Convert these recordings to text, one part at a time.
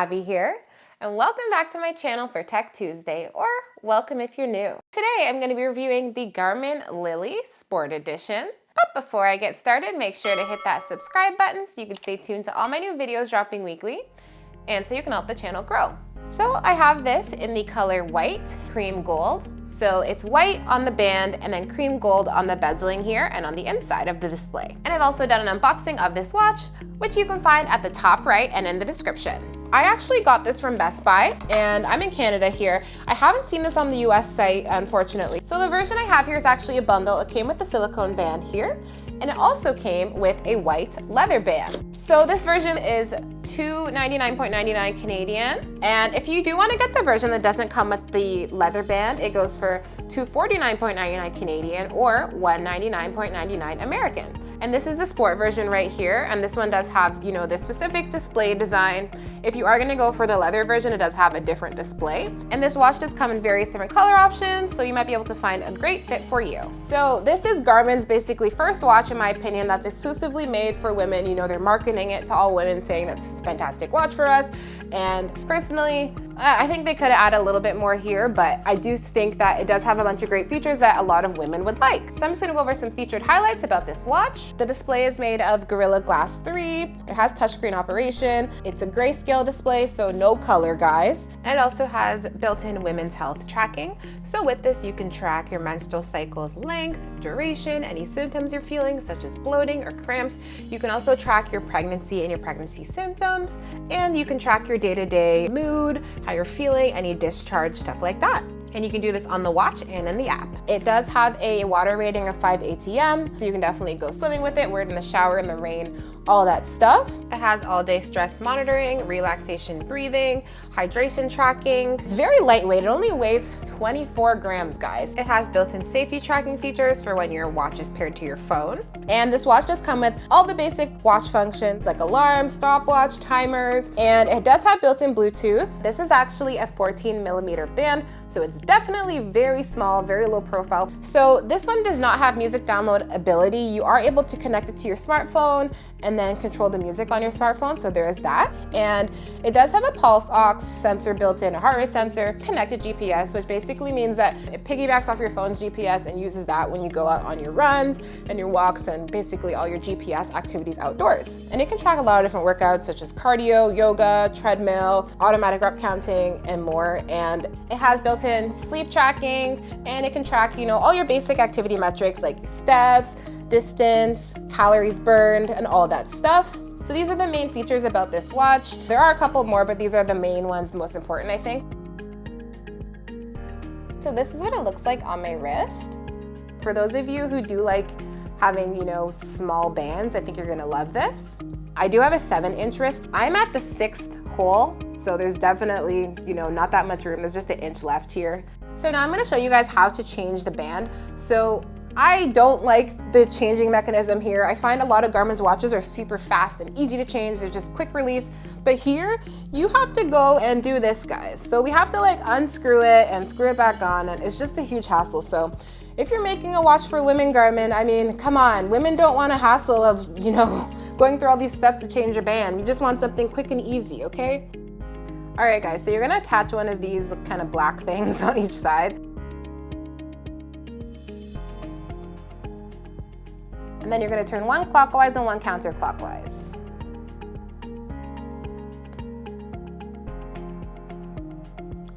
Abby here, and welcome back to my channel for Tech Tuesday, or welcome if you're new. Today I'm going to be reviewing the Garmin Lily Sport Edition. But before I get started, make sure to hit that subscribe button so you can stay tuned to all my new videos dropping weekly, and so you can help the channel grow. So I have this in the color white, cream gold. So it's white on the band and then cream gold on the bezeling here and on the inside of the display. And I've also done an unboxing of this watch, which you can find at the top right and in the description. I actually got this from Best Buy, and I'm in Canada here. I haven't seen this on the US site, unfortunately. So the version I have here is actually a bundle. It came with the silicone band here, and it also came with a white leather band. So this version is $299.99 Canadian, and if you do want to get the version that doesn't come with the leather band, it goes for $249.99 Canadian or $199.99 American. And this is the sport version right here, and this one does have, you know, the specific display design. If you are going to go for the leather version, it does have a different display. And this watch does come in various different color options, so you might be able to find a great fit for you. So this is Garmin's basically first watch, in my opinion, that's exclusively made for women. You know, they're marketing it to all women, saying that this is a fantastic watch for us. And personally, I think they could have added a little bit more here, but I do think that it does have a bunch of great features that a lot of women would like. So I'm just gonna go over some featured highlights about this watch. The display is made of Gorilla Glass 3. It has touchscreen operation. It's a grayscale display, so no color, guys. And it also has built-in women's health tracking. So with this, you can track your menstrual cycle's length, duration, any symptoms you're feeling, such as bloating or cramps. You can also track your pregnancy and your pregnancy symptoms, and you can track your day-to-day mood, how you're feeling, any discharge, stuff like that. And you can do this on the watch and in the app. It does have a water rating of 5 ATM, so you can definitely go swimming with it, wear it in the shower, in the rain, all that stuff. It has all-day stress monitoring, relaxation breathing, hydration tracking. It's very lightweight. It only weighs 24 grams, guys. It has built-in safety tracking features for when your watch is paired to your phone. And this watch does come with all the basic watch functions like alarms, stopwatch, timers, and it does have built-in Bluetooth. This is actually a 14mm band, so it's definitely very small, very low profile. So this one does not have music download ability. You are able to connect it to your smartphone and then control the music on your smartphone, so there is that. And it does have a pulse ox sensor built in, a heart rate sensor, connected GPS, which basically means that it piggybacks off your phone's GPS and uses that when you go out on your runs and your walks and basically all your GPS activities outdoors. And it can track a lot of different workouts such as cardio, yoga, treadmill, automatic rep counting, and more. And it has built-in sleep tracking, and it can track, you know, all your basic activity metrics like steps, distance, calories burned, and all that stuff. So these are the main features about this watch. There are a couple more, but these are the main ones, the most important, I think. So this is what it looks like on my wrist. For those of you who do like having, you know, small bands, I think you're gonna love this. I do have a 7-inch wrist. I'm at the 6th hole, so there's definitely, you know, not that much room. There's just an inch left here. So now I'm gonna show you guys how to change the band. So I don't like the changing mechanism here. I find a lot of Garmin's watches are super fast and easy to change. They're just quick release. But here, you have to go and do this, guys. So we have to like unscrew it and screw it back on, and it's just a huge hassle. So if you're making a watch for women, Garmin, I mean, come on. Women don't want a hassle of, you know, going through all these steps to change your band. We just want something quick and easy, okay? All right, guys, so you're gonna attach one of these kind of black things on each side. And then you're gonna turn one clockwise and one counterclockwise.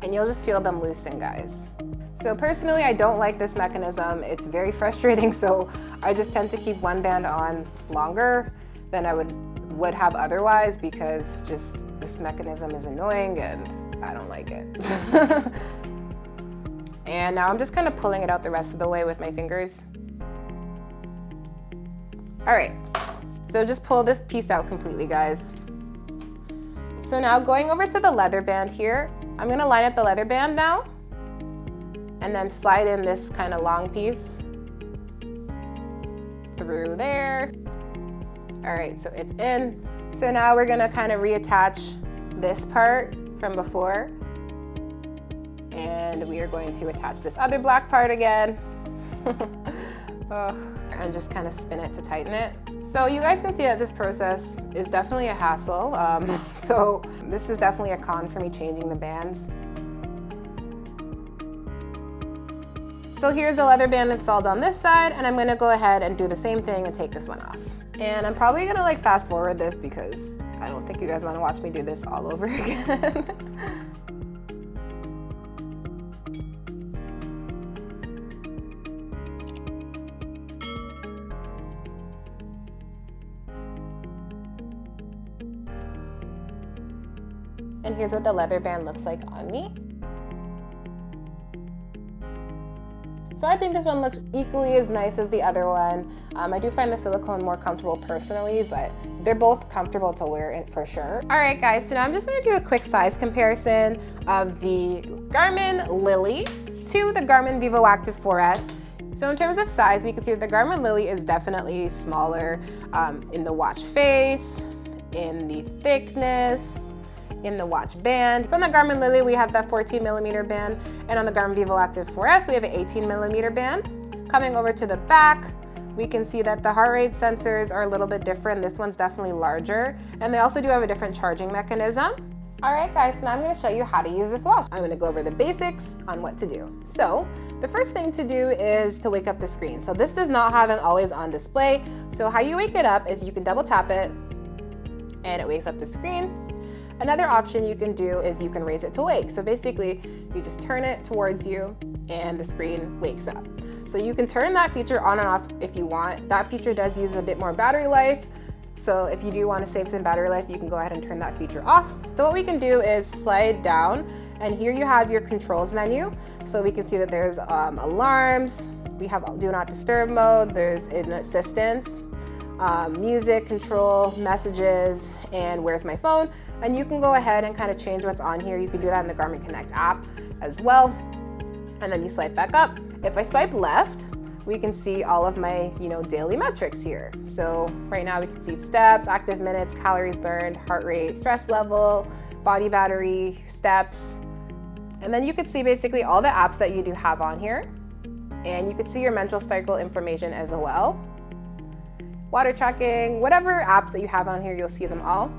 And you'll just feel them loosen, guys. So personally, I don't like this mechanism. It's very frustrating, so I just tend to keep one band on longer than I would have otherwise, because just this mechanism is annoying and I don't like it. And now I'm just kind of pulling it out the rest of the way with my fingers. All right, so just pull this piece out completely, guys. So now going over to the leather band here, I'm gonna line up the leather band now and then slide in this kind of long piece through there. All right, so it's in. So now we're gonna kind of reattach this part from before, and we are going to attach this other black part again. Oh. All and just kind of spin it to tighten it. So you guys can see that this process is definitely a hassle. So this is definitely a con for me changing the bands. So here's the leather band installed on this side, and I'm gonna go ahead and do the same thing and take this one off. And I'm probably gonna like fast forward this because I don't think you guys wanna watch me do this all over again. And here's what the leather band looks like on me. So I think this one looks equally as nice as the other one. I do find the silicone more comfortable personally, but they're both comfortable to wear in for sure. All right guys, so now I'm just gonna do a quick size comparison of the Garmin Lily to the Garmin Vivoactive 4S. So in terms of size, we can see that the Garmin Lily is definitely smaller in the watch face, in the thickness, in the watch band. So on the Garmin Lily, we have that 14mm band, and on the Garmin Vivoactive 4S, we have an 18mm band. Coming over to the back, we can see that the heart rate sensors are a little bit different. This one's definitely larger, and they also do have a different charging mechanism. All right guys, so now I'm gonna show you how to use this watch. I'm gonna go over the basics on what to do. So the first thing to do is to wake up the screen. So this does not have an always on display. So how you wake it up is you can double tap it and it wakes up the screen. Another option you can do is you can raise it to wake. So basically, you just turn it towards you and the screen wakes up. So you can turn that feature on and off if you want. That feature does use a bit more battery life. So if you do want to save some battery life, you can go ahead and turn that feature off. So what we can do is slide down, and here you have your controls menu. So we can see that there's alarms, we have do not disturb mode, there's an assistance, music control, messages, and where's my phone. And you can go ahead and kind of change what's on here. You can do that in the Garmin Connect app as well. And then you swipe back up. If I swipe left, we can see all of my daily metrics here. So right now we can see steps, active minutes, calories burned, heart rate, stress level, body battery, steps. And then you could see basically all the apps that you do have on here. And you could see your menstrual cycle information as well. Water tracking, whatever apps that you have on here, you'll see them all.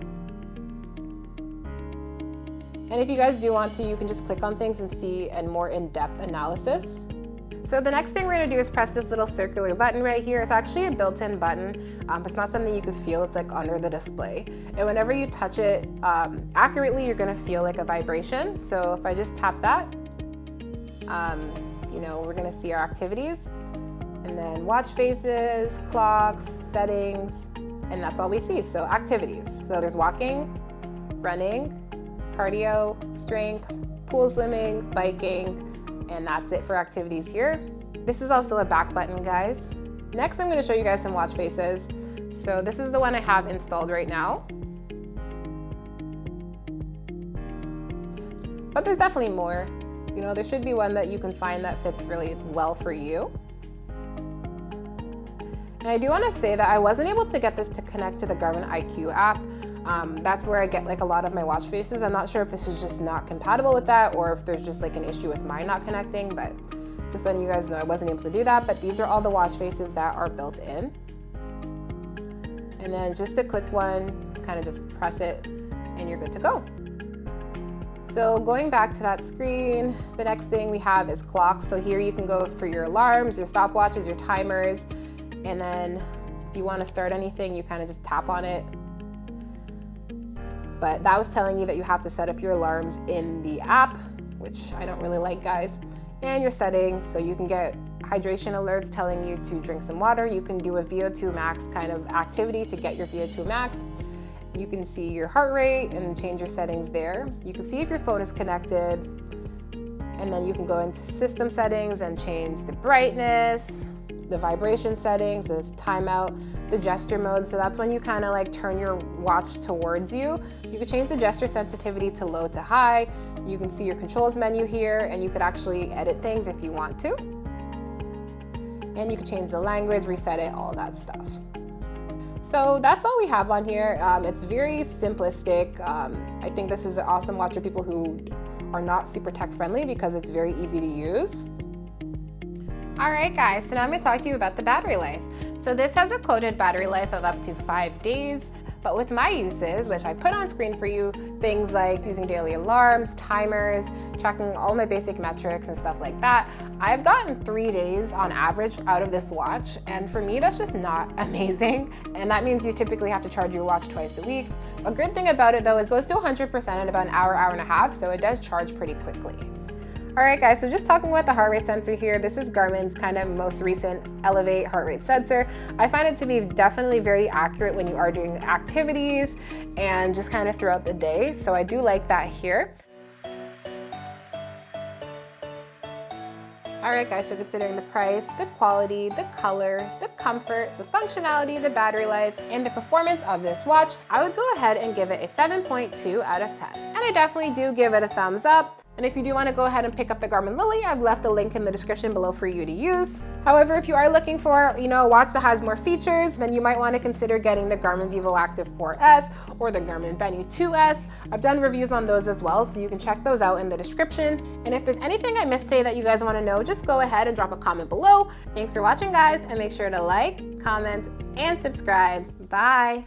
And if you guys do want to, you can just click on things and see a more in-depth analysis. So the next thing we're gonna do is press this little circular button right here. It's actually a built-in button. It's not something you could feel, it's like under the display. And whenever you touch it accurately, you're gonna feel like a vibration. So if I just tap that, we're gonna see our activities. And then watch faces, clocks, settings, and that's all we see. So activities. So there's walking, running, cardio, strength, pool swimming, biking, and that's it for activities here. This is also a back button, guys. Next, I'm gonna show you guys some watch faces. So this is the one I have installed right now. But there's definitely more. There should be one that you can find that fits really well for you. And I do want to say that I wasn't able to get this to connect to the Garmin IQ app. That's where I get like a lot of my watch faces. I'm not sure if this is just not compatible with that or if there's just like an issue with mine not connecting, but just letting you guys know I wasn't able to do that. But these are all the watch faces that are built in. And then just to click one, kind of just press it and you're good to go. So going back to that screen, the next thing we have is clocks. So here you can go for your alarms, your stopwatches, your timers, and then if you want to start anything, you kind of just tap on it. But that was telling you that you have to set up your alarms in the app, which I don't really like, guys. And your settings, so you can get hydration alerts telling you to drink some water. You can do a VO2 max kind of activity to get your VO2 max. You can see your heart rate and change your settings there. You can see if your phone is connected. And then you can go into system settings and change the brightness, the vibration settings, the timeout, the gesture mode. So that's when you kind of like turn your watch towards you. You can change the gesture sensitivity to low to high. You can see your controls menu here, and you could actually edit things if you want to. And you can change the language, reset it, all that stuff. So that's all we have on here. It's very simplistic. I think this is an awesome watch for people who are not super tech friendly because it's very easy to use. All right guys, so now I'm gonna talk to you about the battery life. So this has a quoted battery life of up to 5 days, but with my uses, which I put on screen for you, things like using daily alarms, timers, tracking all my basic metrics and stuff like that, I've gotten 3 days on average out of this watch, and for me that's just not amazing, and that means you typically have to charge your watch twice a week. A good thing about it though is it goes to 100% in about an hour, hour and a half, so it does charge pretty quickly. All right guys, so just talking about the heart rate sensor here, this is Garmin's kind of most recent Elevate heart rate sensor. I find it to be definitely very accurate when you are doing activities and just kind of throughout the day, so I do like that here. All right guys, so considering the price, the quality, the color, the comfort, the functionality, the battery life, and the performance of this watch, I would go ahead and give it a 7.2 out of 10. And I definitely do give it a thumbs up. And if you do want to go ahead and pick up the Garmin Lily, I've left a link in the description below for you to use. However, if you are looking for, a watch that has more features, then you might want to consider getting the Garmin Vivoactive 4S or the Garmin Venu 2S. I've done reviews on those as well, so you can check those out in the description. And if there's anything I missed today that you guys want to know, just go ahead and drop a comment below. Thanks for watching guys, and make sure to like, comment, and subscribe. Bye.